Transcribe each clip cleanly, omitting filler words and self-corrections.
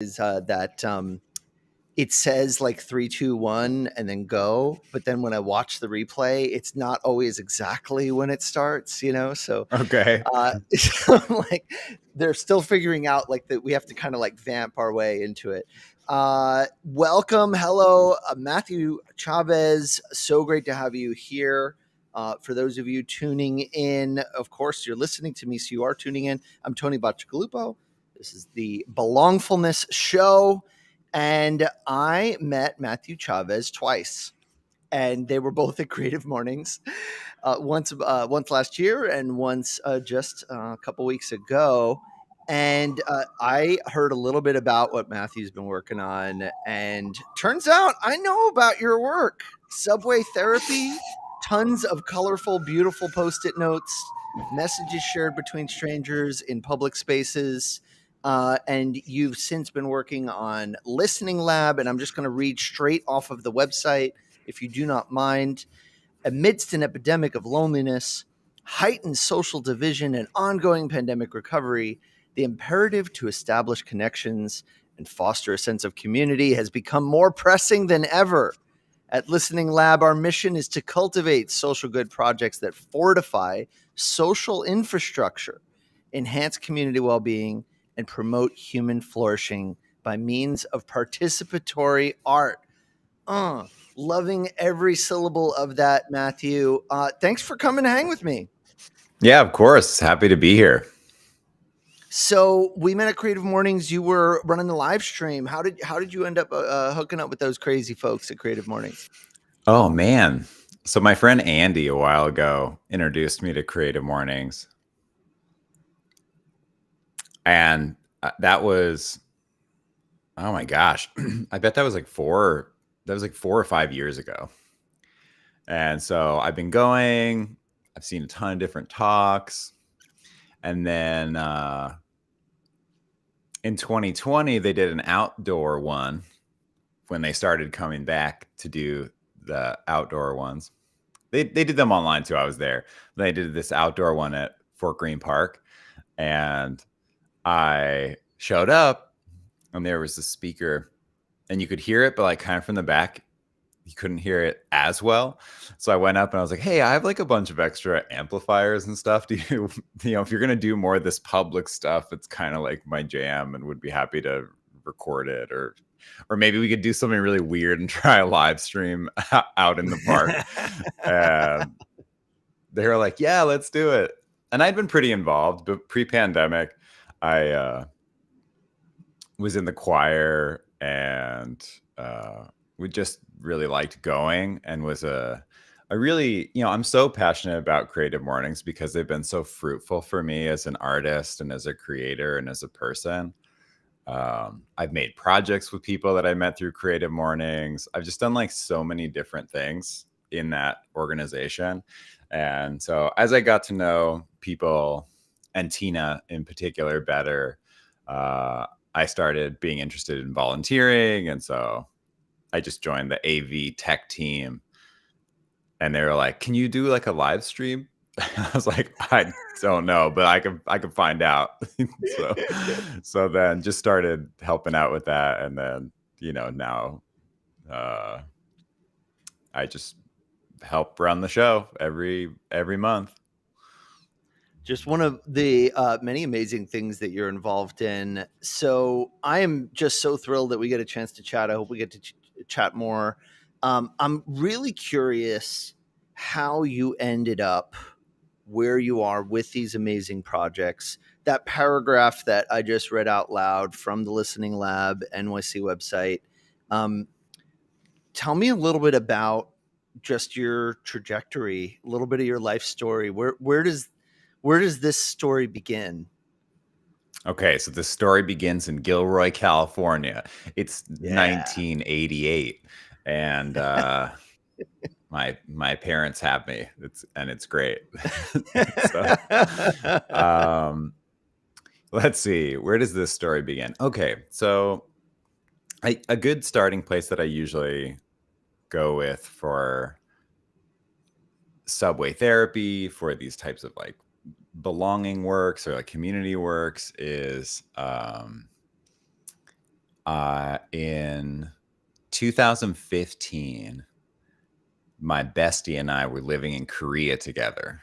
is that it says like 3, 2, 1 and then go, but then when I watch the replay, it's not always exactly when it starts, so Okay. so I'm like, they're still figuring out like that we have to kind of like vamp our way into it. Welcome. Hello, Matthew Chavez. So great to have you here. For those of you tuning in, of course, you're listening to me, so you are tuning in. I'm Tony Bacigalupo. This is the Belongfulness Show. And I met Matthew Chavez twice, and they were both at Creative Mornings. Once last year, and once just a couple weeks ago. And I heard a little bit about what Matthew's been working on, and turns out I know about your work. Subway therapy, tons of colorful, beautiful Post-it notes, messages shared between strangers in public spaces. And you've since been working on Listening Lab, and I'm just going to read straight off of the website, if you do not mind. Amidst an epidemic of loneliness, heightened social division, and ongoing pandemic recovery, the imperative to establish connections and foster a sense of community has become more pressing than ever. At Listening Lab, our mission is to cultivate social good projects that fortify social infrastructure, enhance community well-being, and promote human flourishing by means of participatory art. Loving every syllable of that, Matthew. Thanks for coming to hang with me. Yeah, of course. Happy to be here. So we met at Creative Mornings. You were running the live stream. How did you end up hooking up with those crazy folks at Creative Mornings? Oh, man. So my friend Andy a while ago introduced me to Creative Mornings. And that was, oh my gosh, I bet that was like 4 or 5 years ago. And so I've been going, I've seen a ton of different talks. And then in 2020, they did an outdoor one when they started coming back to do the outdoor ones. They did them online too. I was there. They did this outdoor one at Fort Greene Park. And I showed up and there was a speaker and you could hear it, but like kind of from the back, you couldn't hear it as well. So I went up and I was like, hey, I have like a bunch of extra amplifiers and stuff. Do you, if you're going to do more of this public stuff, it's kind of like my jam and would be happy to record it, or maybe we could do something really weird and try a live stream out in the park. And they were like, yeah, let's do it. And I'd been pretty involved, but pre-pandemic, I was in the choir and we just really liked going, and was a really, I'm so passionate about Creative Mornings because they've been so fruitful for me as an artist and as a creator and as a person. I've made projects with people that I met through Creative Mornings. I've just done like so many different things in that organization. And so as I got to know people, and Tina in particular, better, I started being interested in volunteering. And so I just joined the AV tech team, and they were like, can you do like a live stream? I was like, I don't know, but I can find out. so then just started helping out with that. And then, now I just help run the show every month. Just one of the many amazing things that you're involved in. So I am just so thrilled that we get a chance to chat. I hope we get to chat more. I'm really curious how you ended up where you are with these amazing projects. That paragraph that I just read out loud from the Listening Lab NYC website. Tell me a little bit about just your trajectory, a little bit of your life story. Where does this story begin? Okay, so the story begins in Gilroy, California. It's 1988, and my parents have me. It's great. So, let's see. Where does this story begin? Okay, so a good starting place that I usually go with for subway therapy, for these types of like belonging works or like community works, is In 2015, my bestie and I were living in Korea together.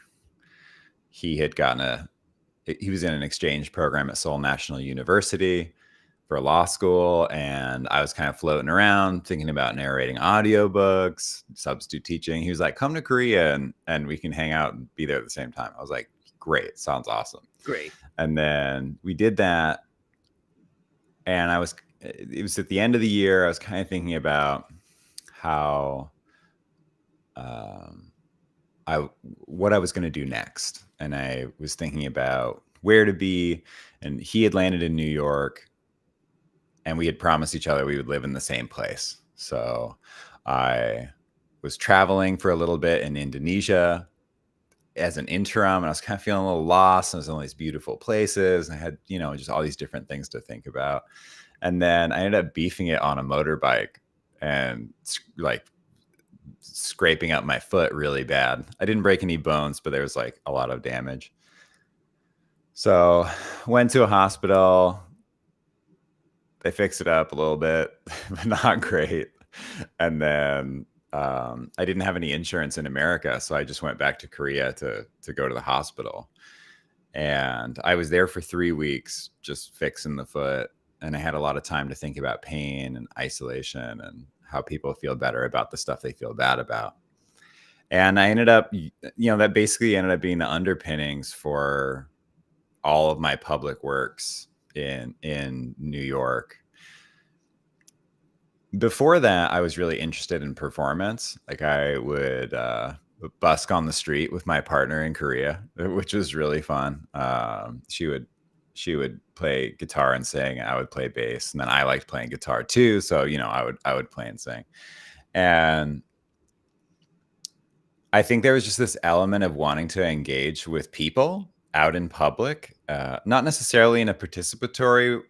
He was in an exchange program at Seoul National University for law school, and I was kind of floating around thinking about narrating audiobooks, substitute teaching. He was like, come to Korea and we can hang out and be there at the same time. I was like, great, sounds awesome. Great. And then we did that, and it was at the end of the year. I was kind of thinking about how what I was going to do next. And I was thinking about where to be, and he had landed in New York, and we had promised each other we would live in the same place. So I was traveling for a little bit in Indonesia as an interim, and I was kind of feeling a little lost. And there's all these beautiful places, and I had, just all these different things to think about. And then I ended up beefing it on a motorbike and like scraping up my foot really bad. I didn't break any bones, but there was like a lot of damage. So went to a hospital. They fixed it up a little bit, but not great. And then I didn't have any insurance in America, so I just went back to Korea to go to the hospital. And I was there for 3 weeks just fixing the foot. And I had a lot of time to think about pain and isolation and how people feel better about the stuff they feel bad about. And I ended up, that basically ended up being the underpinnings for all of my public works in New York. Before that, I was really interested in performance. Like I would busk on the street with my partner in Korea, which was really fun. She would play guitar and sing, and I would play bass, and then I liked playing guitar too. So I would play and sing, and I think there was just this element of wanting to engage with people out in public, not necessarily in a participatory.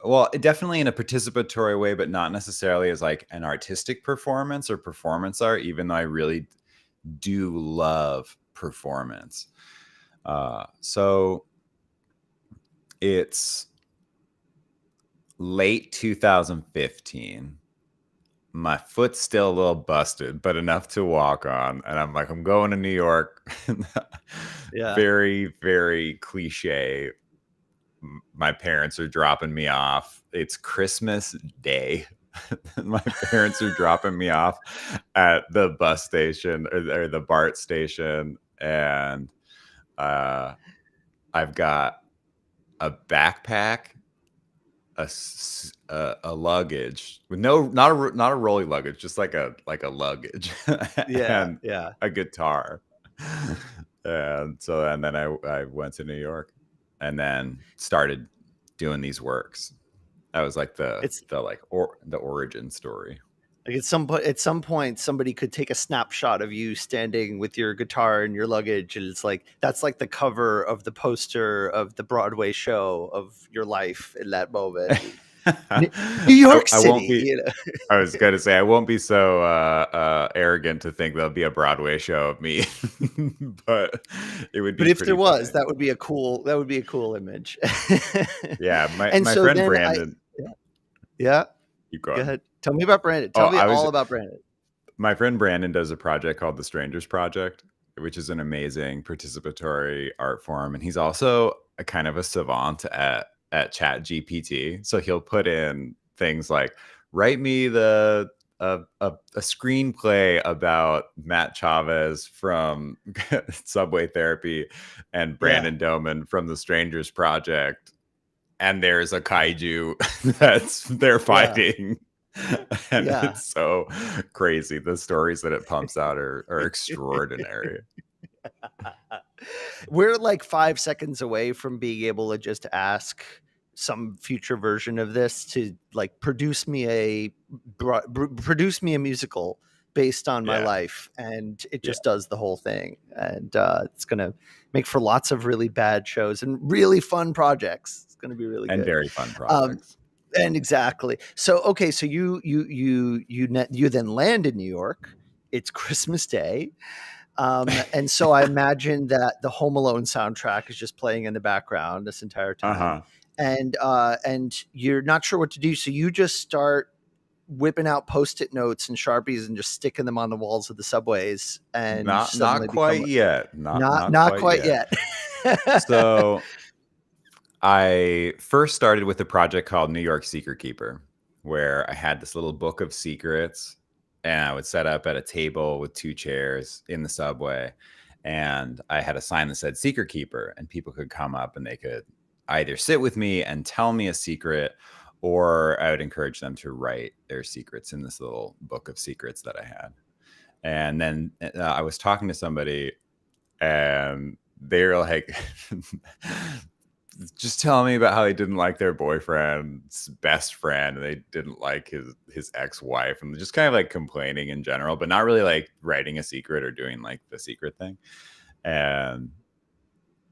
Well, definitely in a participatory way, but not necessarily as like an artistic performance or performance art, even though I really do love performance. So it's late 2015. My foot's still a little busted, but enough to walk on. And I'm like, I'm going to New York. Yeah. Very, very cliche. My parents are dropping me off. It's Christmas Day. My parents are dropping me off at the bus station or the BART station. And I've got a backpack, a luggage with not a rolly luggage, just like a luggage, and a guitar. And then I went to New York, and then started doing these works. That was like the origin story. Like at some point, somebody could take a snapshot of you standing with your guitar and your luggage, and it's like that's like the cover of the poster of the Broadway show of your life in that moment. New York City. I was going to say I won't be so arrogant to think there'll be a Broadway show of me, but it would be. But if there was, funny. that would be a cool image. Yeah, my friend Brandon. Yeah. Go ahead. Tell me about Brandon. Tell me all about Brandon. My friend Brandon does a project called the Strangers Project, which is an amazing participatory art form. And he's also a kind of a savant at Chat GPT. So he'll put in things like, write me a screenplay about Matt Chavez from Subway Therapy and Brandon Doman from the Strangers Project. And there's a kaiju they're fighting. And it's so crazy. The stories that it pumps out are extraordinary. We're like 5 seconds away from being able to just ask some future version of this to like produce me a musical based on my life, and it just does the whole thing, and it's gonna make for lots of really bad shows and really fun projects. It's gonna be really and good. Very fun projects. And exactly. So okay, so you then land in New York. It's Christmas Day. And so I imagine that the Home Alone soundtrack is just playing in the background this entire time. and you're not sure what to do, so you just start whipping out post-it notes and Sharpies and just sticking them on the walls of the subways, and Not suddenly become quite yet. Not not quite quite yet. yet. So I first started with a project called New York Secret Keeper, where I had this little book of secrets, and I would set up at a table with 2 chairs in the subway, and I had a sign that said Secret Keeper, and people could come up and they could either sit with me and tell me a secret, or I would encourage them to write their secrets in this little book of secrets that I had. And then I was talking to somebody, and they were like, just telling me about how they didn't like their boyfriend's best friend, and they didn't like his ex-wife, and just kind of like complaining in general, but not really like writing a secret or doing like the secret thing. And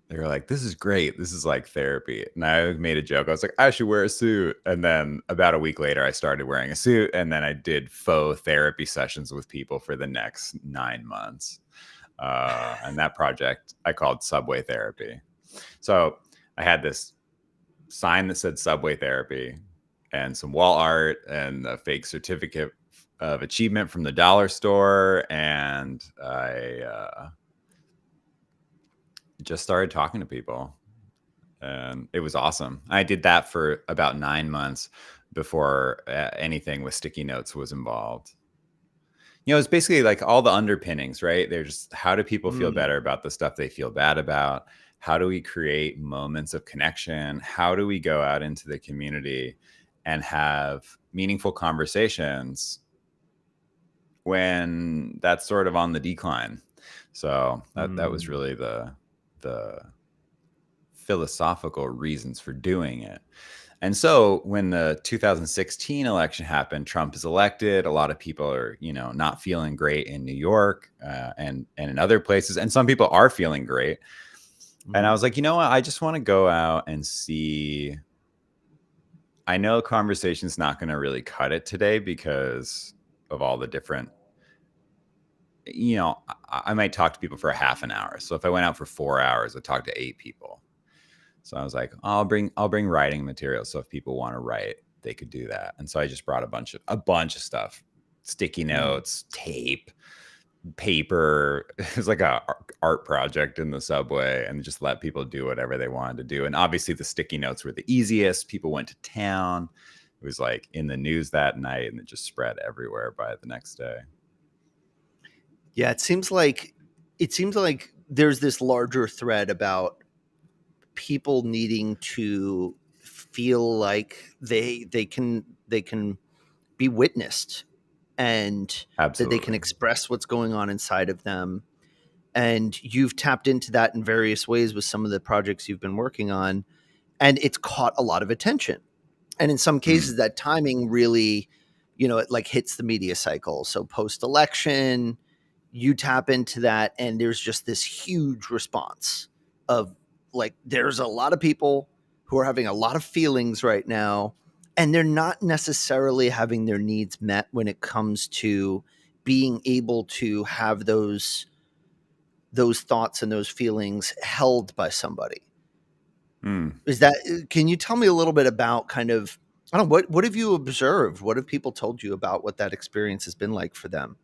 they were like, this is great, this is like therapy. And I made a joke, I was like, I should wear a suit. And then about a week later I started wearing a suit, and then I did faux therapy sessions with people for the next 9 months. And that project I called Subway Therapy. So I had this sign that said Subway Therapy, and some wall art, and a fake certificate of achievement from the dollar store. And I just started talking to people, and it was awesome. I did that for about 9 months before anything with sticky notes was involved. It's basically like all the underpinnings, right? They're just, how do people feel Mm, better about the stuff they feel bad about? How do we create moments of connection? How do we go out into the community and have meaningful conversations when that's sort of on the decline? So that was mm, really the philosophical reasons for doing it. And so when the 2016 election happened, Trump is elected. A lot of people are, not feeling great in New York, and in other places. And some people are feeling great. And I mhm. was like, you know what? I just want to go out and see. I know conversation's not going to really cut it today because of all the different, I might talk to people for a half an hour. So if I went out for 4 hours, I'd talk to 8 people. So I was like, I'll bring writing materials. So if people want to write, they could do that. And so I just brought a bunch of stuff, sticky Mm. notes, tape, paper. It was like a art project in the subway, and just let people do whatever they wanted to do. And obviously the sticky notes were the easiest. People went to town. It was like in the news that night, and it just spread everywhere by the next day. Yeah, it seems like there's this larger thread about people needing to feel like they can be witnessed, and that they can Absolutely. express what's going on inside of them. And you've tapped into that in various ways with some of the projects you've been working on, and it's caught a lot of attention. And in some Mm. cases that timing really, it like hits the media cycle. So post election, you tap into that, and there's just this huge response of, like, there's a lot of people who are having a lot of feelings right now, and they're not necessarily having their needs met when it comes to being able to have those thoughts and those feelings held by somebody. Mm. Is that Can you tell me a little bit about kind of, I don't know, what have you observed? What have people told you about what that experience has been like for them?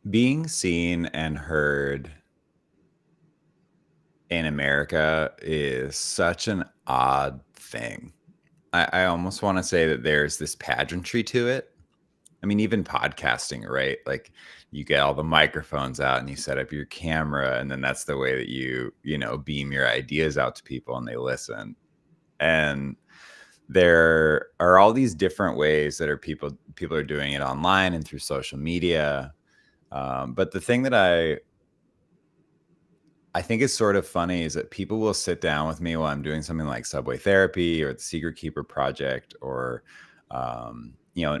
Being seen and heard in America is such an odd thing. I almost want to say that there's this pageantry to it. I mean, even podcasting, right? Like, you get all the microphones out and you set up your camera, and then that's the way that you beam your ideas out to people and they listen. And there are all these different ways that people are doing it online and through social media. But the thing that I think is sort of funny is that people will sit down with me while I'm doing something like Subway Therapy or the Secret Keeper project, or,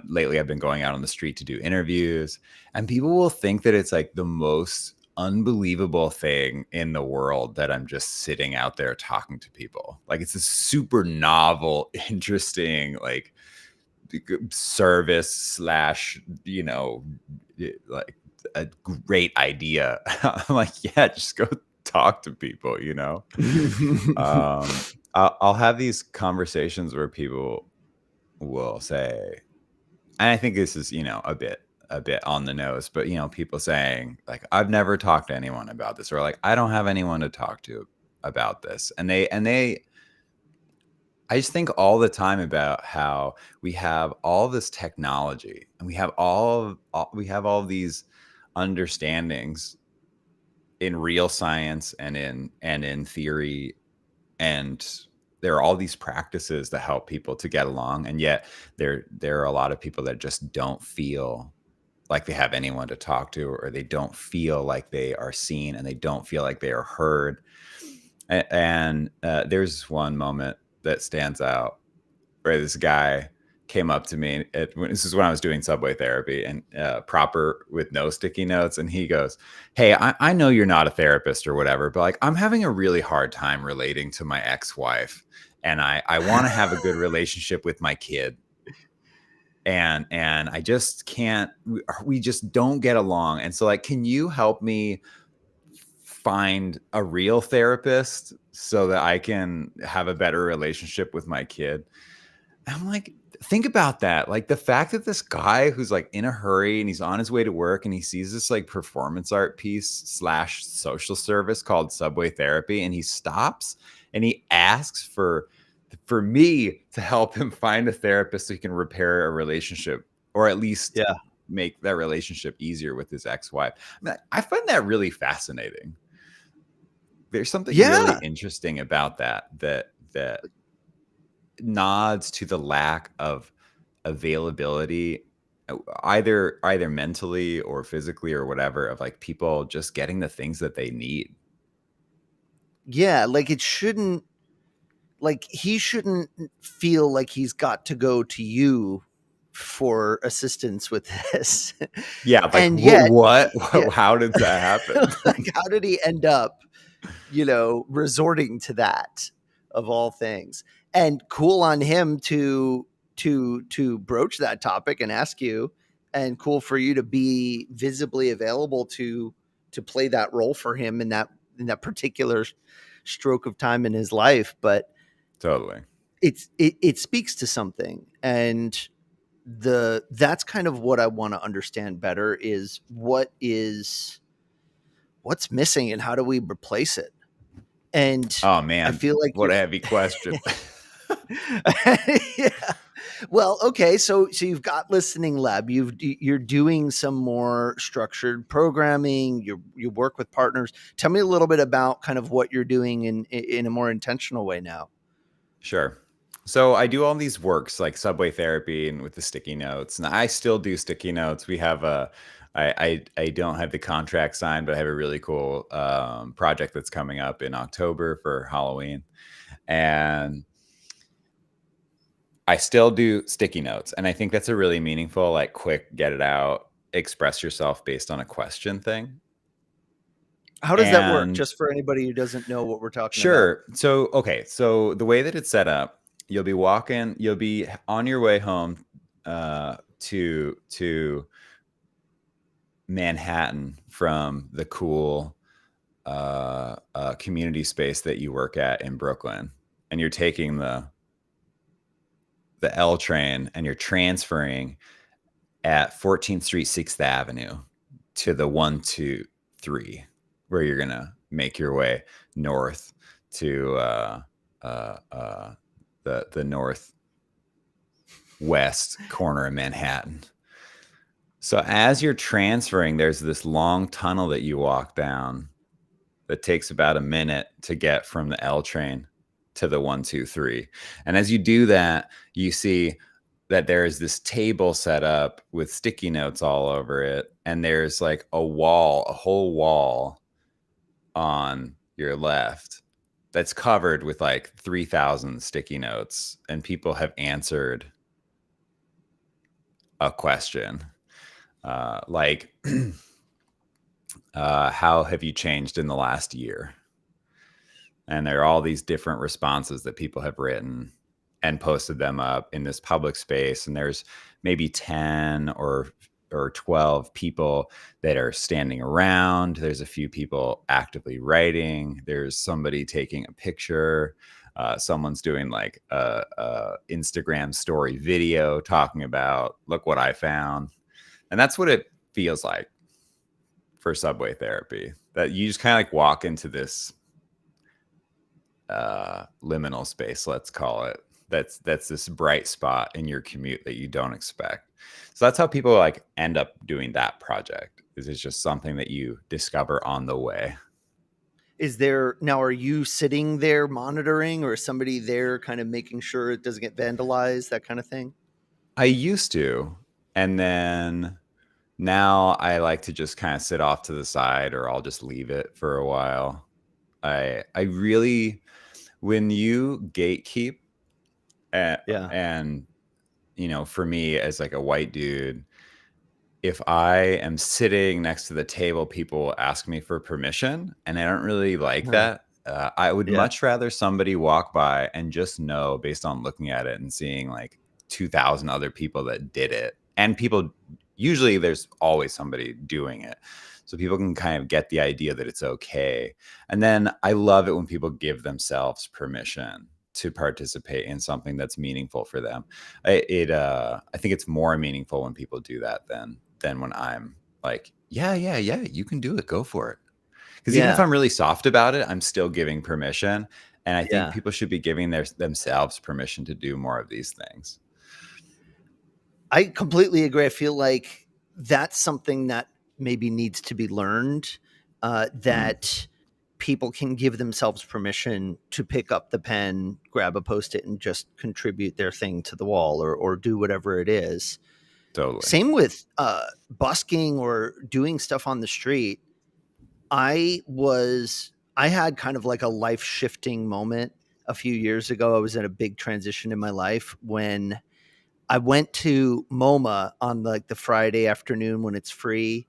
lately I've been going out on the street to do interviews, and people will think that it's like the most unbelievable thing in the world that I'm just sitting out there talking to people. Like, it's a super novel, interesting, like, service slash, like a great idea. I'm like, yeah, just go talk to people, you know? I'll have these conversations where people will say, and I think this is, a bit on the nose, but people saying like, I've never talked to anyone about this, or like, I don't have anyone to talk to about this. And they I just think all the time about how we have all this technology and we have all these understandings in real science and in theory, and there are all these practices that help people to get along, and yet there are a lot of people that just don't feel like they have anyone to talk to, or they don't feel like they are seen, and they don't feel like they are heard. And there's one moment that stands out where this guy came up to me. This is when I was doing subway therapy, and proper with no sticky notes. And he goes, "Hey, I know you're not a therapist or whatever, but like I'm having a really hard time relating to my ex-wife, and I want to have a good relationship with my kid. And I just can't, we just don't get along. And so like, can you help me find a real therapist so that I can have a better relationship with my kid?" I'm like, think about that. Like the fact that this guy who's like in a hurry and he's on his way to work and he sees this like performance art piece slash social service called Subway Therapy, and he stops and he asks for me to help him find a therapist so he can repair a relationship, or at least Yeah. make that relationship easier with his ex-wife. I mean, I find that really fascinating. There's something really Yeah. interesting about that nods to the lack of availability, either mentally or physically or whatever, of like people just getting the things that they need. Yeah. Like it shouldn't, like he shouldn't feel like he's got to go to you for assistance with this. Yeah, like And yet, what? yeah, How did that happen? like how did he end up, resorting to that of all things? And cool on him to broach that topic and ask you, and cool for you to be visibly available to play that role for him in that particular stroke of time in his life. But Totally. it speaks to something, and that's kind of what I want to understand better is what's missing and how do we replace it. And Oh I man, feel like what a heavy question. yeah. Well, okay, so you've got listening lab, you're doing some more structured programming, you work with partners. Tell me a little bit about kind of what you're doing in a more intentional way now. Sure. So I do all these works like subway therapy and with the sticky notes, and I still do sticky notes. We have I don't have the contract signed, but I have a really cool project that's coming up in October for Halloween, and I still do sticky notes. And I think that's a really meaningful, like, quick, get it out, express yourself based on a question thing. How does that work, And just for anybody who doesn't know what we're talking about? sure. So, okay. So the way that it's set up, you'll be on your way home to Manhattan from the cool community space that you work at in Brooklyn. And you're taking the L train, and you're transferring at 14th Street, 6th Avenue to the 123, where you're going to make your way north to uh, uh, the northwest corner of Manhattan. So as you're transferring, there's this long tunnel that you walk down that takes about a minute to get from the L train to the 123. And as you do that, you see that there's this table set up with sticky notes all over it. And there's like a whole wall on your left that's covered with like 3,000 sticky notes. And people have answered a question like, how have you changed in the last year? And there are all these different responses that people have written and posted them up in this public space. And there's maybe 10 or or 12 people that are standing around. There's a few people actively writing. There's somebody taking a picture. Someone's doing like a Instagram story video talking about, look what I found. And that's what it feels like for subway therapy, that you just kind of like walk into this liminal space, let's call it, that's this bright spot in your commute that you don't expect. So that's how people like end up doing that project, is it's just something that you discover on the way. Is there now, are you sitting there monitoring, or is somebody there kind of making sure it doesn't get vandalized, that kind of thing? I used to, and then now I like to just kind of sit off to the side, or I'll just leave it for a while. I really, when you gatekeep, Yeah. and for me as like a white dude, if I am sitting next to the table, people will ask me for permission, and I don't really like Huh. that. I would Yeah. much rather somebody walk by and just know, based on looking at it and seeing like 2,000 other people that did it. And people, usually there's always somebody doing it. So people can kind of get the idea that it's okay. And then I love it when people give themselves permission to participate in something that's meaningful for them. I think it's more meaningful when people do that than when I'm like, yeah, you can do it, go for it. Because even if Yeah. I'm really soft about it, I'm still giving permission. And I think Yeah. people should be giving themselves permission to do more of these things. I completely agree. I feel like that's something that maybe needs to be learned, Mm, that people can give themselves permission to pick up the pen, grab a post it, and just contribute their thing to the wall, or do whatever it is. totally. Same with busking or doing stuff on the street. I had kind of like a life shifting moment a few years ago. I was in a big transition in my life when I went to MoMA on like the Friday afternoon when it's free,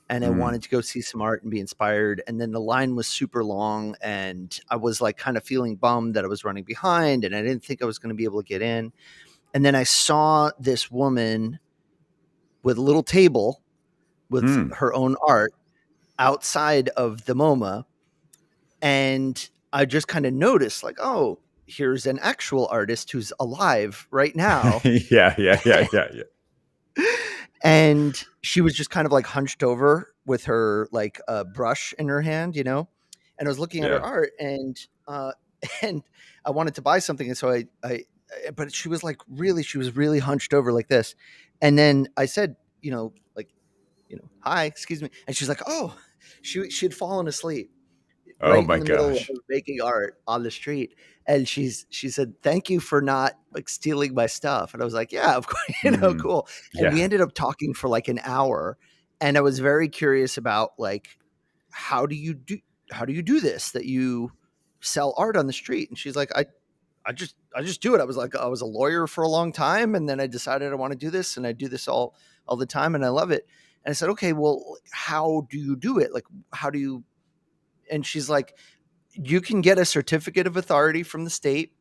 and I Mm, wanted to go see some art and be inspired. And then the line was super long, and I was like kind of feeling bummed that I was running behind, and I didn't think I was going to be able to get in. And then I saw this woman with a little table with mm. her own art outside of the MoMA, and I just kind of noticed, like, oh, here's an actual artist who's alive right now. Yeah. And she was just kind of like hunched over with her like brush in her hand, and I was looking at her Yeah. art, and and I wanted to buy something, and so but she was really hunched over like this. And then I said, like, hi, excuse me. And she's like, oh, she had fallen aslead Oh right in my the middle gosh. of making art on the street. And she said, thank you for not like stealing my stuff. And I was like, yeah, of course, Hmm. cool. And we Yeah. ended up talking for like an hour. And I was very curious about like, how do you do this, that you sell art on the street? And she's like, I just do it. I was a lawyer for a long time, and then I decided I want to do this, and I do this all the time, and I love it. And I said, okay, well, how do you do it? Like, how do you? And she's like, you can get a certificate of authority from the state,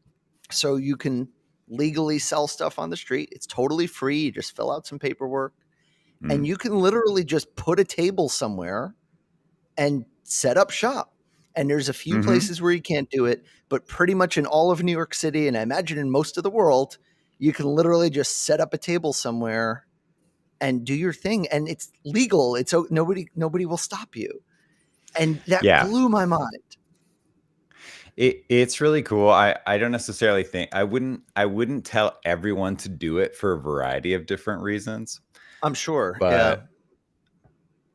so you can legally sell stuff on the street. It's totally free. You just fill out some paperwork, and Mm, you can literally just put a table somewhere and set up shop. And there's a few hmm. places where you can't do it, but pretty much in all of New York City, and I imagine in most of the world, you can literally just set up a table somewhere and do your thing, and it's legal. It's nobody will stop you. And that Yeah. blew my mind. It's really cool. I don't necessarily think I wouldn't tell everyone to do it for a variety of different reasons, I'm sure. Yeah. but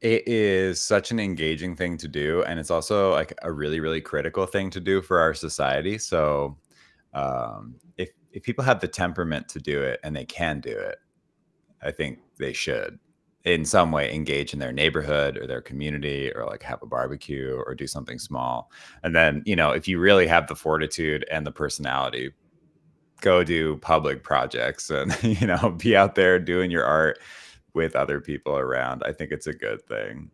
it is such an engaging thing to do, and it's also like a really, really critical thing to do for our society. So, if people have the temperament to do it and they can do it, I think they should, in some way, engage in their neighborhood or their community, or like have a barbecue or do something small. And then, if you really have the fortitude and the personality, go do public projects and, be out there doing your art with other people around. I think it's a good thing.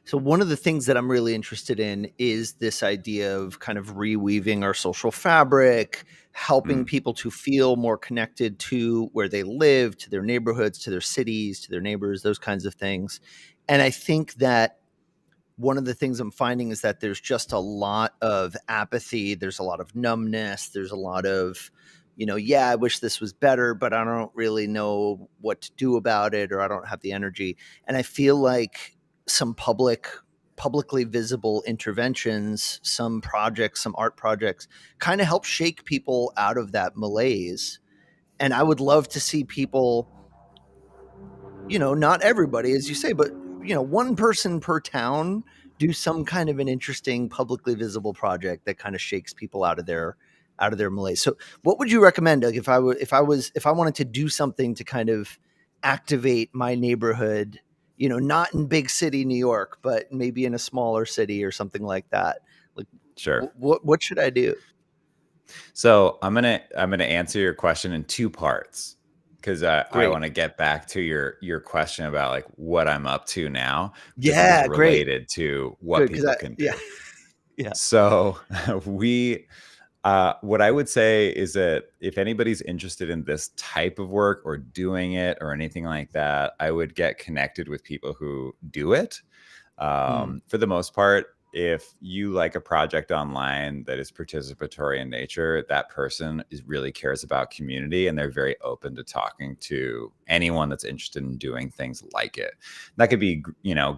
So one of the things that I'm really interested in is this idea of kind of reweaving our social fabric, helping Mm, people to feel more connected to where they live, to their neighborhoods, to their cities, to their neighbors, those kinds of things. And I think that one of the things I'm finding is that there's just a lot of apathy. There's a lot of numbness. There's a lot of, yeah, I wish this was better, but I don't really know what to do about it, or I don't have the energy. And I feel like some publicly visible interventions, some projects, some art projects kind of help shake people out of that malaise. And I would love to see people, not everybody, as you say, but one person per town do some kind of an interesting publicly visible project that kind of shakes people out of their malaise. So what would you recommend? Like if I wanted to do something to kind of activate my neighborhood, not in big city New York, but maybe in a smaller city or something like that. Like sure. what should I do? So I'm gonna answer your question in two parts because I Great. want to get back to your question about like what I'm up to now, which I think is Yeah, great. related to what Good, because people I can yeah, do. yeah. So we what I would say is that if anybody's interested in this type of work or doing it or anything like that, I would get connected with people who do it. Mm, For the most part, if you like a project online that is participatory in nature, that person really cares about community and they're very open to talking to anyone that's interested in doing things like it. That could be,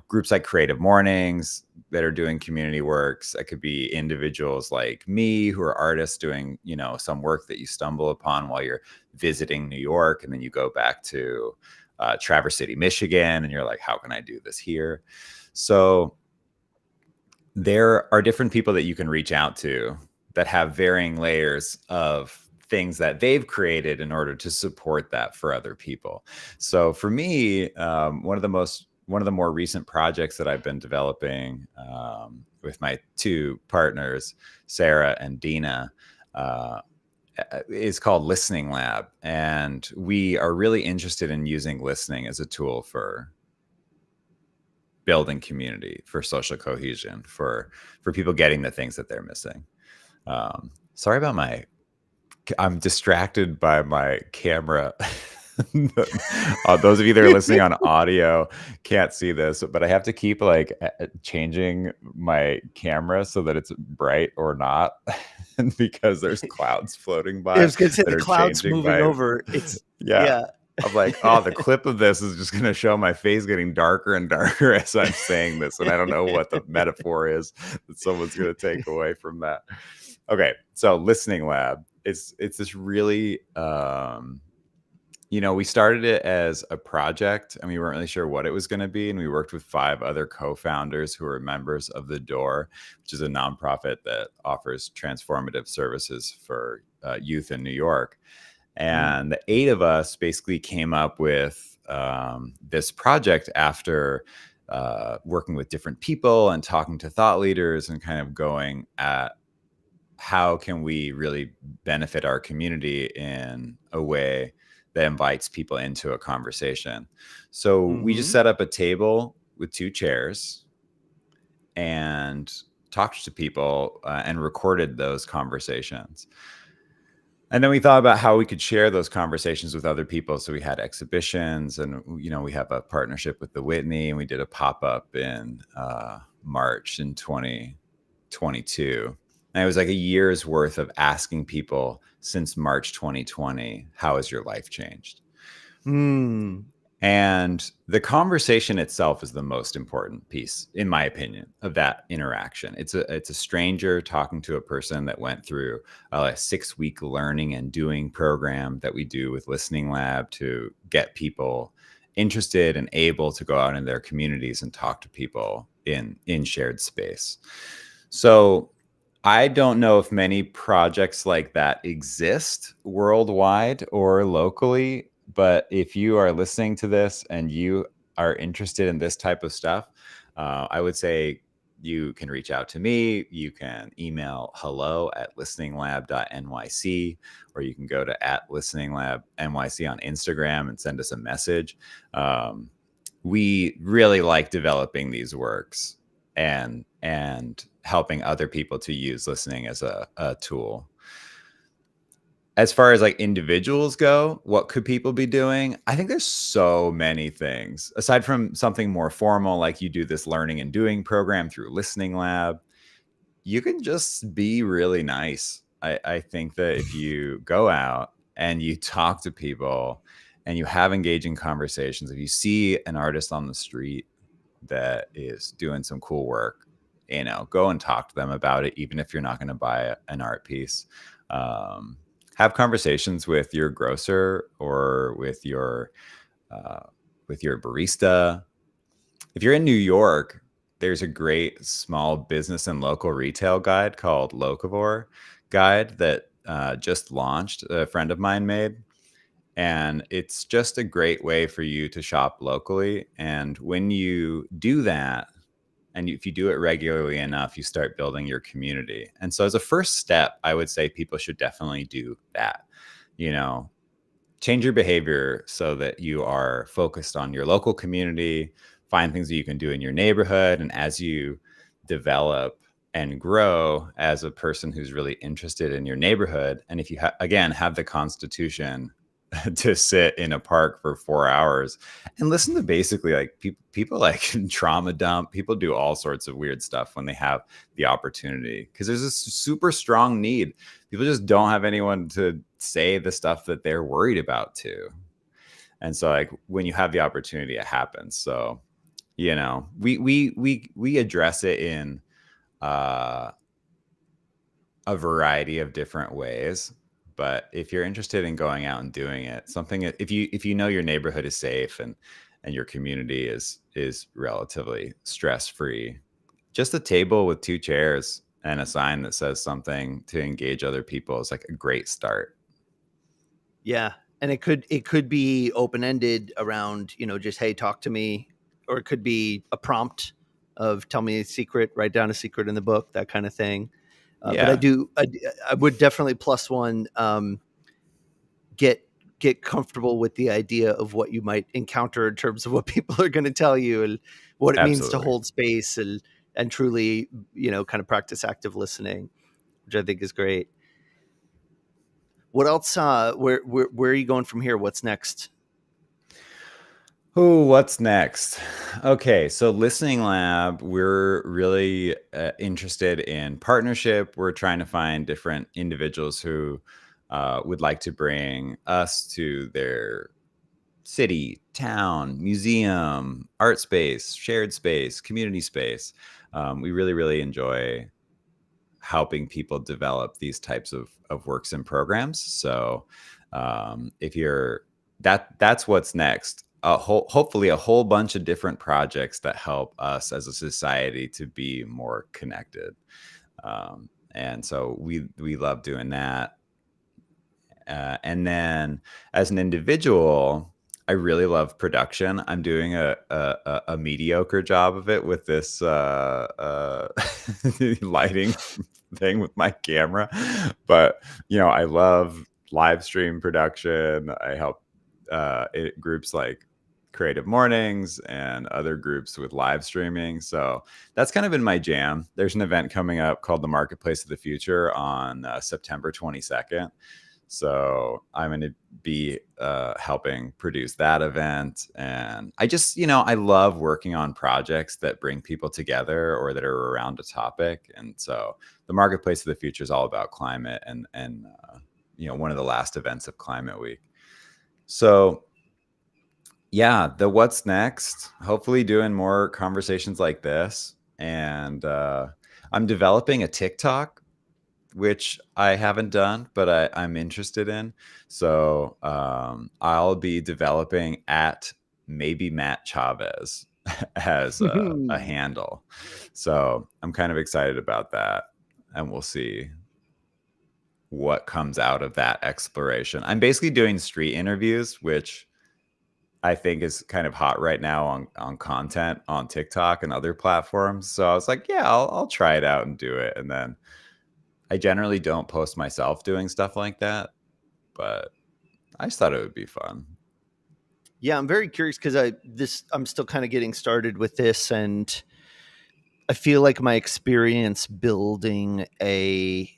groups like Creative Mornings that are doing community works. That could be individuals like me who are artists doing, some work that you stumble upon while you're visiting New York. And then you go back to Traverse City, Michigan, and you're like, how can I do this here? So there are different people that you can reach out to that have varying layers of things that they've created in order to support that for other people. So for me, one of the more recent projects that I've been developing with my two partners, Sarah and Dina, uh, is called Listening Lab, and we are really interested in using listening as a tool for building community, for social cohesion, for people getting the things that they're missing. Sorry about I'm distracted by my camera. Those of you that are listening on audio can't see this, but I have to keep like changing my camera so that it's bright or not, because there's clouds floating I by was gonna say that the are clouds changing moving my. over. It's Yeah, yeah. I'm like, oh, the clip of this is just going to show my face getting darker and darker as I'm saying this. And I don't know what the metaphor is that someone's going to take away from that. Okay. So Listening Lab, it's this really, we started it as a project and we weren't really sure what it was going to be. And we worked with 5 other co-founders who are members of The Door, which is a nonprofit that offers transformative services for youth in New York. Mm, And the 8 of us basically came up with this project after working with different people and talking to thought leaders and kind of going at how can we really benefit our community in a way that invites people into a conversation. So we just mhm. set up a table with 2 chairs and talked to people and recorded those conversations. And then we thought about how we could share those conversations with other people. So we had exhibitions, and we have a partnership with the Whitney, and we did a pop up in March in 2022. And it was like a year's worth of asking people since March 2020, how has your life changed? Mm, And the conversation itself is the most important piece, in my opinion, of that interaction. It's a stranger talking to a person that went through a 6-week learning and doing program that we do with Listening Lab to get people interested and able to go out in their communities and talk to people in shared space. So I don't know if many projects like that exist worldwide or locally, but if you are listening to this and you are interested in this type of stuff, I would say you can reach out to me. You can email hello@listeninglab.nyc, or you can go to @listeninglabnyc on Instagram and send us a message. Um, we really like developing these works and helping other people to use listening as a tool. As far as like individuals go, what could people be doing? I think there's so many things aside from something more formal, like you do this learning and doing program through Listening Lab. You can just be really nice. I think that if you go out and you talk to people and you have engaging conversations, if you see an artist on the street that is doing some cool work, go and talk to them about it, even if you're not going to buy an art piece. Um, have conversations with your grocer or uh, with your barista. If you're in New York, there's a great small business and local retail guide called Locavore Guide that just launched. A friend of mine made, and it's just a great way for you to shop locally. And when you do that, and if you do it regularly enough, you start building your community. And so, as a first step, I would say people should definitely do that. You know, change your behavior so that you are focused on your local community, find things that you can do in your neighborhood. And as you develop and grow as a person who's really interested in your neighborhood, and if you again have the constitution to sit in a park for 4 hours and listen to basically like people like trauma dump, people do all sorts of weird stuff when they have the opportunity, because there's a super strong need. People just don't have anyone to say the stuff that they're worried about too. And so like when you have the opportunity, it happens. So we address it in uh a variety of different ways. But if you're interested in going out and doing it, something, if you know your neighborhood is safe and your community is relatively stress free, just a table with two chairs and a sign that says something to engage other people is like a great start. Yeah, and it could be open ended around, just hey, talk to me, or it could be a prompt of tell me a secret, write down a secret in the book, that kind of thing. But Yeah, I would definitely plus one, get get comfortable with the idea of what you might encounter in terms of what people are going to tell you and what it means to absolutely. hold space and truly, kind of practice active listening, which I think is great. What else? Where are you going from here? What's next? Oh, what's next? Okay, so Listening Lab, we're really interested in partnership. We're trying to find different individuals who would like to bring us to their city, town, museum, art space, shared space, community space. We really, really enjoy helping people develop these types of works and programs. So if you're that's what's next. Hopefully a whole bunch of different projects that help us as a society to be more connected. And so we love doing that. And then as an individual, I really love production. I'm doing a mediocre job of it with this lighting thing with my camera, but I love live stream production. I help groups like Creative Mornings and other groups with live streaming. So that's kind of been my jam. There's an event coming up called the Marketplace of the Future on September 22nd. So I'm going to be helping produce that event. And I just, I love working on projects that bring people together or that are around a topic. And so the Marketplace of the Future is all about climate and one of the last events of Climate Week. So yeah, the what's next, hopefully doing more conversations like this. And I'm developing a TikTok, which I haven't done, but I'm interested in. So I'll be developing at maybe Matt Chavez as a handle. So I'm kind of excited about that. And we'll see what comes out of that exploration. I'm basically doing street interviews, which I think is kind of hot right now on content on TikTok and other platforms. So I was like, yeah, I'll try it out and do it. And then I generally don't post myself doing stuff like that, but I just thought it would be fun. Yeah, I'm very curious because I'm still kind of getting started with this, and I feel like my experience building a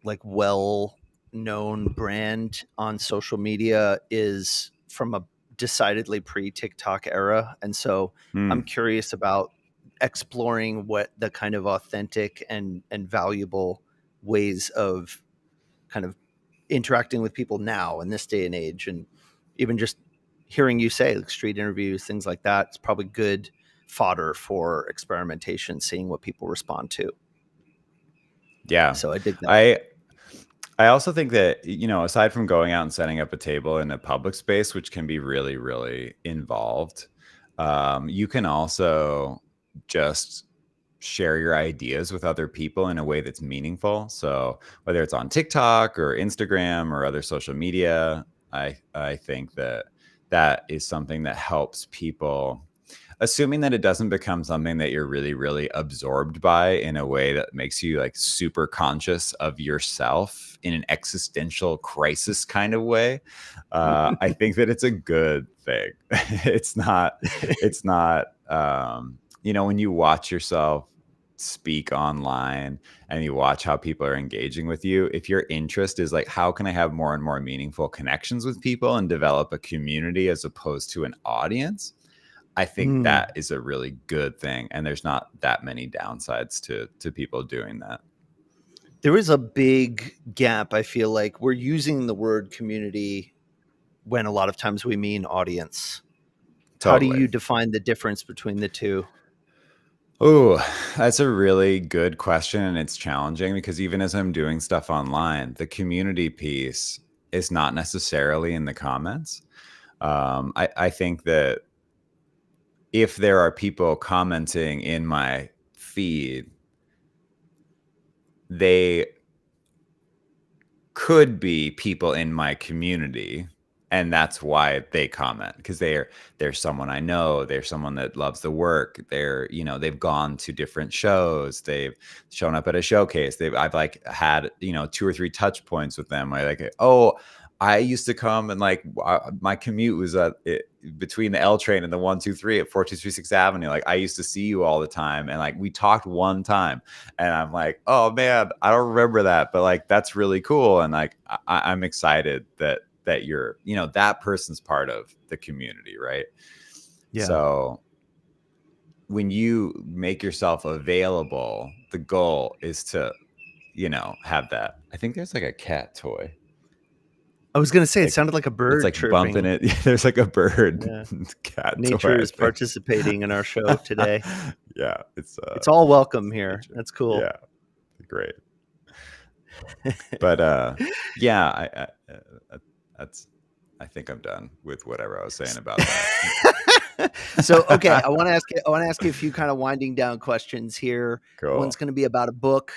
like well known brand on social media is from a decidedly pre TikTok era. And so I'm Hmm. curious about exploring what the kind of authentic and valuable ways of kind of interacting with people now in this day and age. And even just hearing you say like street interviews, things like that, it's probably good fodder for experimentation, seeing what people respond to. Yeah. So I dig that. I I also think that, aside from going out and setting up a table in a public space, which can be really, really involved, you can also just share your ideas with other people in a way that's meaningful. So whether it's on TikTok or Instagram or other social media, I think that that is something that helps people, assuming that it doesn't become something that you're really, really absorbed by in a way that makes you like super conscious of yourself in an existential crisis kind of way. I think that it's a good thing. It's not when you watch yourself speak online and you watch how people are engaging with you, if your interest is like, how can I have more and more meaningful connections with people and develop a community as opposed to an audience, I think Mm. that is a really good thing, and there's not that many downsides to people doing that. There is a big gap. I feel like we're using the word community when a lot of times we mean audience. How do Totally. you define the difference between the two? Oh, that's a really good question, and it's challenging because even as I'm doing stuff online, the community piece is not necessarily in the comments. I think that if there are people commenting in my feed, they could be people in my community, and that's why they comment, because they're someone I know, they're someone that loves the work, they've gone to different shows, they've shown up at a showcase, I've like had 2 or 3 touch points with them. I like, oh, I used to come and like my commute was between the L train and the 123 at 4236 Avenue. Like I used to see you all the time, and like we talked one time, and I'm like, oh man, I don't remember that, but like that's really cool, and like I'm excited that you're that person's part of the community, right? Yeah. So when you make yourself available, the goal is to have that. I think there's like a cat toy. I was going to say it Like sounded like a it's bird like bumping chirping. it. There's like a bird Yeah. cat toy, Nature I is think. participating in our show today. Yeah, It's all welcome it's here. nature. That's cool. Yeah, great. But yeah, that's. I think I'm done with whatever I was saying about So, okay, I that. want to ask you. I want to ask you a few kind of winding down questions here. One's Cool. going to be about a book,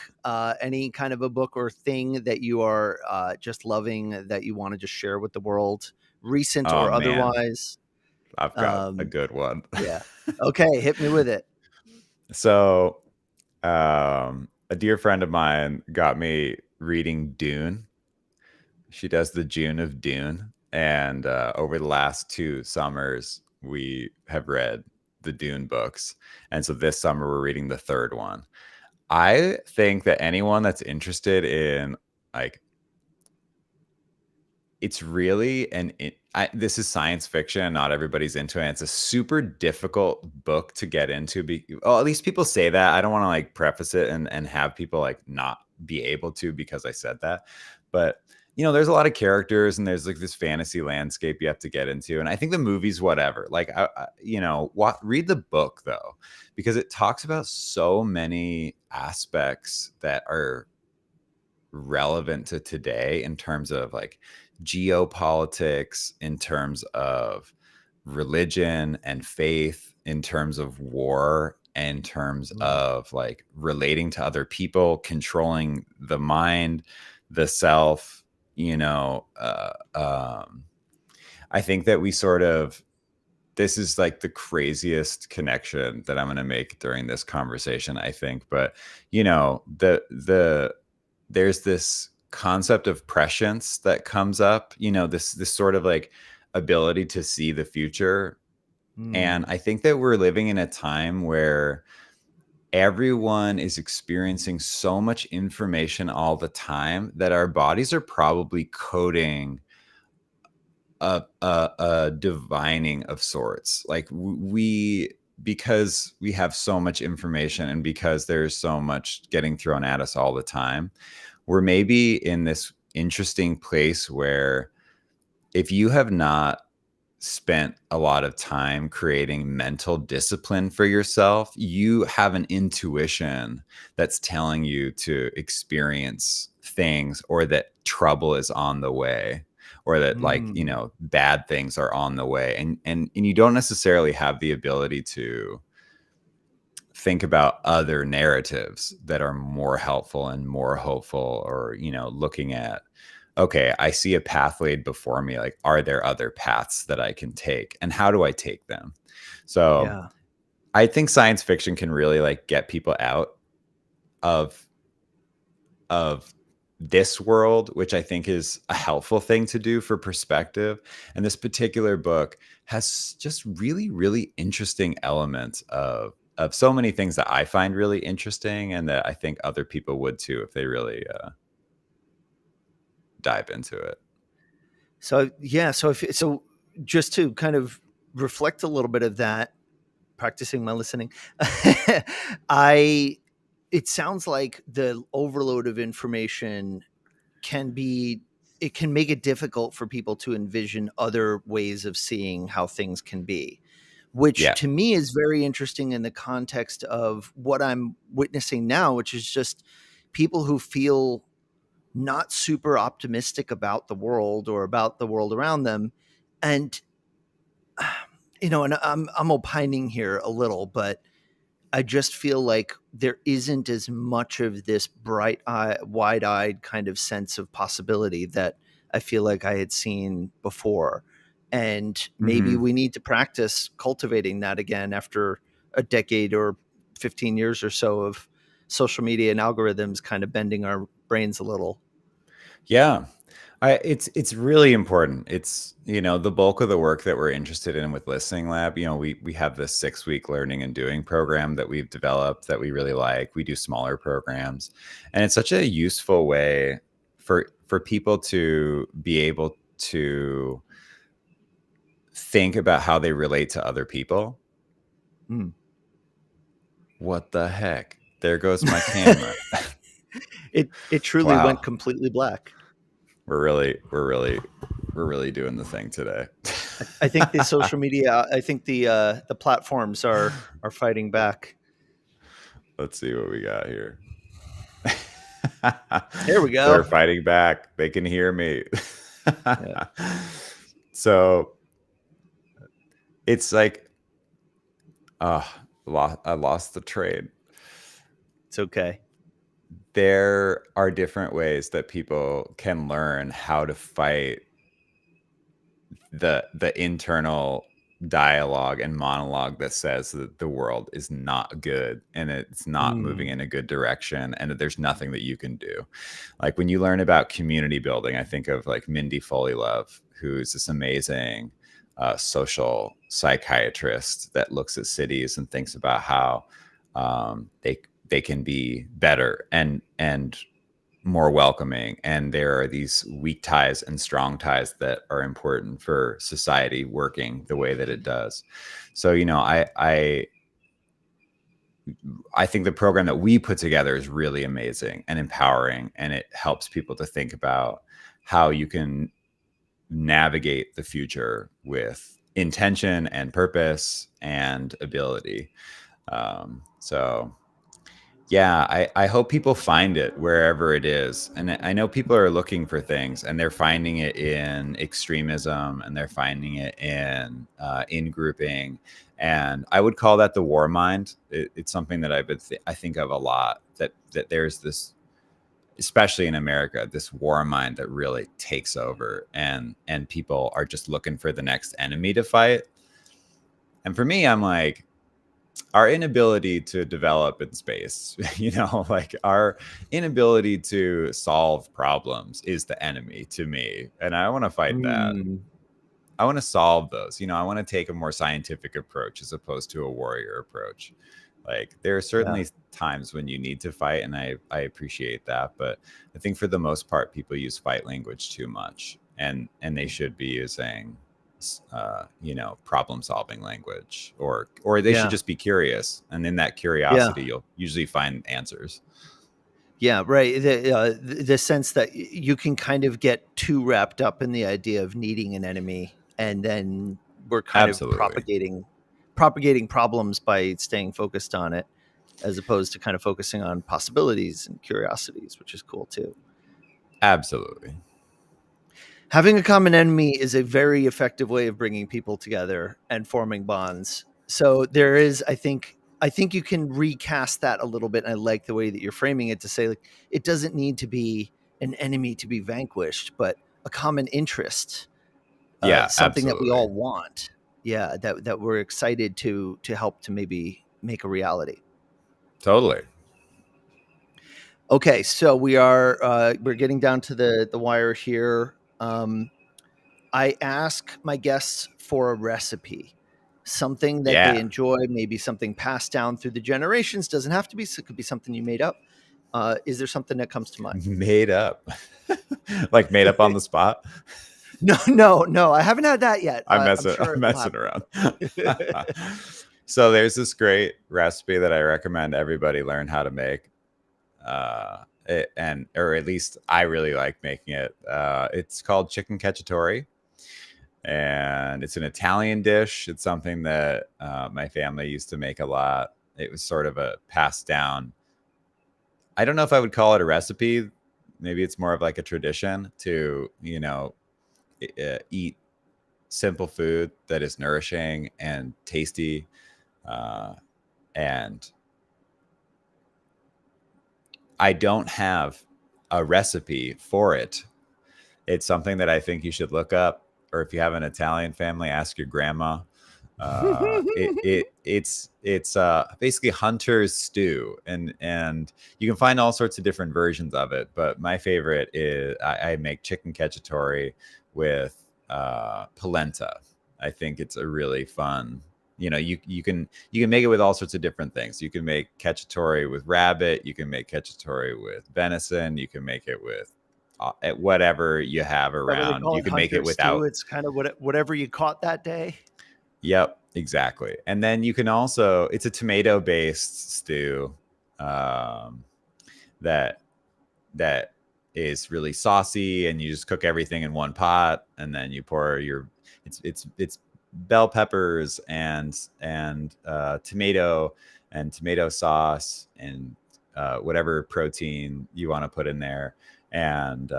any kind of a book or thing that you are just loving that you want to just share with the world, recent Oh or man, otherwise. I've got a Um, good one. yeah. Okay, hit me with it. So, a dear friend of mine got me reading Dune. She does the June of Dune, and over the last 2 summers, we have read the Dune books, and so this summer we're reading the third one. I think that anyone that's interested in like it's really this is science fiction. Not everybody's into it. It's a super difficult book to get into. At least people say that. I don't want to like preface it and have people like not be able to because I said that. But there's a lot of characters and there's like this fantasy landscape you have to get into. And I think the movie's whatever. Like, read the book though, because it talks about so many aspects that are relevant to today in terms of like geopolitics, in terms of religion and faith, in terms of war, in terms Mm. of like relating to other people, controlling the mind, the self. I think that we sort of this is like the craziest connection that I'm going to make during this conversation, I think. But there's this concept of prescience that comes up. This sort of like ability to see the future. And Mm. I think that we're living in a time where everyone is experiencing so much information all the time that our bodies are probably coding a divining of sorts. Like we, because we have so much information and because there's so much getting thrown at us all the time, we're maybe in this interesting place where if you have not spent a lot of time creating mental discipline for yourself, you have an intuition that's telling you to experience things, or that trouble is on the way, or that, like, you Mm. know, bad things are on the way, and you don't necessarily have the ability to think about other narratives that are more helpful and more hopeful, or, you know, looking at, okay, I see a path laid before me. Like, are there other paths that I can take, and how do I take them? So Yeah. I think science fiction can really like get people out of of this world, which I think is a helpful thing to do for perspective. And this particular book has just really, really interesting elements of so many things that I find really interesting, and that I think other people would too if they really dive into it. So yeah, so just to kind of reflect a little bit of that, practicing my listening, I it sounds like the overload of information can be it can make it difficult for people to envision other ways of seeing how things can be, which Yeah. to me is very interesting in the context of what I'm witnessing now, which is just people who feel not super optimistic about the world or about the world around them. And and I'm opining here a little, but I just feel like there isn't as much of this bright eye, wide eyed kind of sense of possibility that I feel like I had seen before. And maybe Hmm. we need to practice cultivating that again after a decade or 15 years or so of social media and algorithms kind of bending our brains a little. Yeah. It's really important. It's, you know, the bulk of the work that we're interested in with Listening Lab. You know, we have this 6-week learning and doing program that we've developed that we really like. We do smaller programs, and it's such a useful way for people to be able to think about how they relate to other people. Mm. What the heck? There goes my camera. It truly went Wow. completely black. We're really doing the thing today. I think the social media, I think the platforms are fighting back. Let's see what we got here. There we They're go. fighting back. They can hear me. Yeah, So it's like, I lost the trade. it's okay. There are different ways that people can learn how to fight the internal dialogue and monologue that says that the world is not good and it's not moving Mm, in a good direction and that there's nothing that you can do. Like when you learn about community building, I think of like Mindy Foley Love, who's this amazing social psychiatrist that looks at cities and thinks about how they can be better and more welcoming, and there are these weak ties and strong ties that are important for society working the way that it does. So, you know, I think the program that we put together is really amazing and empowering, and it helps people to think about how you can navigate the future with intention and purpose and ability. So yeah, I hope people find it wherever it is. And I know people are looking for things, and they're finding it in extremism, and they're finding it in grouping. And I would call that the war mind. It's something that I think of a lot, that there's this, especially in America, this war mind that really takes over, and people are just looking for the next enemy to fight. And for me, I'm like, our inability to develop in space, you know, like our inability to solve problems is the enemy to me. And I want to fight that. mm. to solve those. I want to take a more scientific approach as opposed to a warrior approach. Like, there are Yeah. certainly times when you need to fight, and I appreciate that, but I think for the most part people use fight language too much, and they should be using problem solving language, or they should Yeah. just be curious, and in that Yeah. curiosity you'll usually find answers. Yeah, right. The sense that you can kind of get too wrapped up in the idea of needing an enemy, and then we're kind of Absolutely. propagating problems by staying focused on it, as opposed to kind of focusing on possibilities and curiosities, which is cool too. Absolutely. Having a common enemy is a very effective way of bringing people together and forming bonds. So there is, I think you can recast that a little bit. And I like the way that you're framing it to say, like, it doesn't need to be an enemy to be vanquished, but a common interest, Yeah, something that we absolutely. all want. Yeah, that we're excited to help to maybe make a reality. Totally. Okay, so we're getting down to the wire here. I ask my guests for a recipe, something that they Yeah. enjoy, maybe something passed down through the generations. Doesn't have to be. It could be something you made up. Is there something that comes to mind? Made up. Like made up on the spot. No. I haven't had that yet. I'm I'm sure I'm it will messing happen. around. So there's this great recipe that I recommend everybody learn how to make. Or at least I really like making it. It's called chicken cacciatore, and it's an Italian dish. It's something that my family used to make a lot. It was sort of a passed down. I don't know if I would call it a recipe. Maybe it's more of like a tradition to, eat simple food that is nourishing and tasty. And I don't have a recipe for it. It's something that I think you should look up, or if you have an Italian family, ask your grandma. It's basically hunter's stew, and you can find all sorts of different versions of it. But my favorite is I make chicken cacciatore with polenta. I think it's a really fun. You can make it with all sorts of different things. You can make cacciatore with rabbit. You can make cacciatore with venison. You can make it with whatever you have That what they around. call You it, can make it hunter stew. without. It's kind of whatever you caught that day. Yep, exactly. And then you can also, it's a tomato based stew that is really saucy, and you just cook everything in one pot, and then you pour it's bell peppers and tomato and tomato sauce and whatever protein you want to put in there, and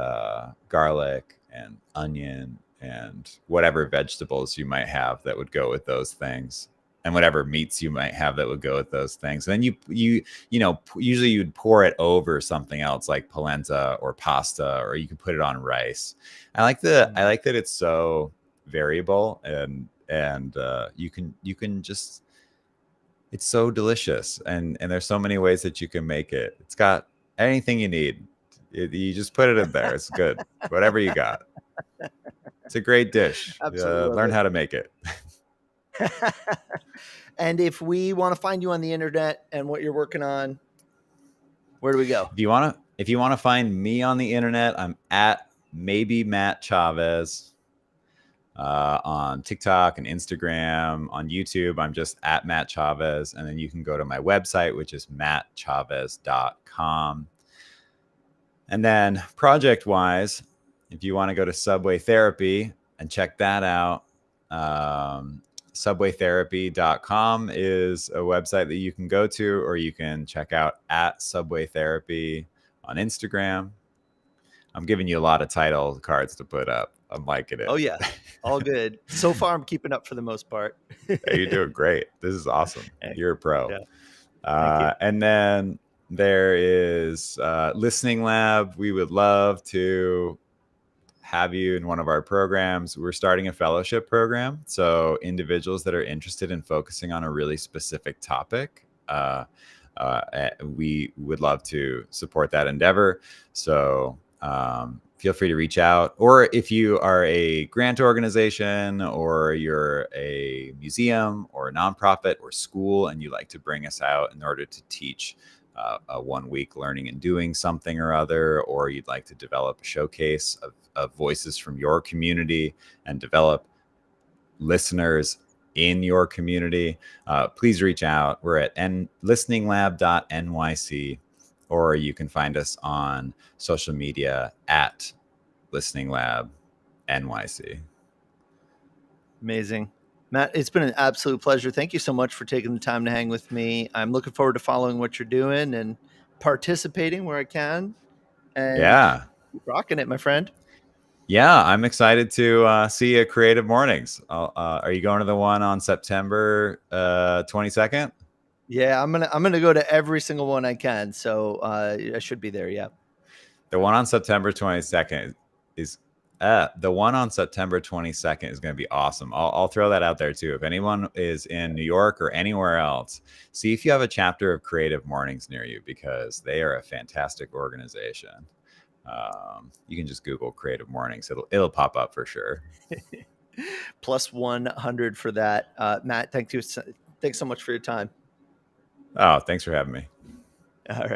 garlic and onion and whatever vegetables you might have that would go with those things, and whatever meats you might have that would go with those things. And then usually you'd pour it over something else like polenta or pasta, or you could put it on rice. I like that it's so variable, and you can just, it's so delicious, and there's so many ways that you can make it. It's got anything you need. You just put it in there. It's good. Whatever you got. It's a great dish. Absolutely love Learn it. how to make it. And if we want to find you on the internet and what you're working on, where do we go? If you want to find me on the internet, I'm at maybe Matt Chavez on TikTok and Instagram. On YouTube, I'm just at Matt Chavez. And then you can go to my website, which is mattchavez.com. And then project wise, if you want to go to Subway Therapy and check that out, subwaytherapy.com is a website that you can go to, or you can check out at Subway Therapy on Instagram. I'm giving you a lot of title cards to put up. I'm liking it. Oh yeah, all good. So far, I'm keeping up for the most part. Hey, you're doing great. This is awesome. You're a pro. Yeah. Thank you. And then there is Listening Lab. We would love to have you in one of our programs. We're starting a fellowship program. So individuals that are interested in focusing on a really specific topic, we would love to support that endeavor. So feel free to reach out. Or if you are a grant organization or you're a museum or a nonprofit or school and you like to bring us out in order to teach a 1 week learning and doing something or other, or you'd like to develop a showcase of voices from your community and develop listeners in your community, please reach out. We're at listeninglab.nyc, or you can find us on social media at listeninglabnyc. Amazing. Matt, it's been an absolute pleasure. Thank you so much for taking the time to hang with me. I'm looking forward to following what you're doing and participating where I can. And Yeah. keep rocking it, my friend. Yeah, I'm excited to see you at Creative Mornings. Are you going to the one on September 22nd? Yeah, I'm gonna go to every single one I can. So I should be there. Yeah. The one on September 22nd is the one on September 22nd is going to be awesome. I'll throw that out there too. If anyone is in New York or anywhere else, see if you have a chapter of Creative Mornings near you, because they are a fantastic organization. You can just Google Creative Mornings; it'll pop up for sure. Plus 100 for that. Matt, thanks so much for your time. Oh, thanks for having me. All right.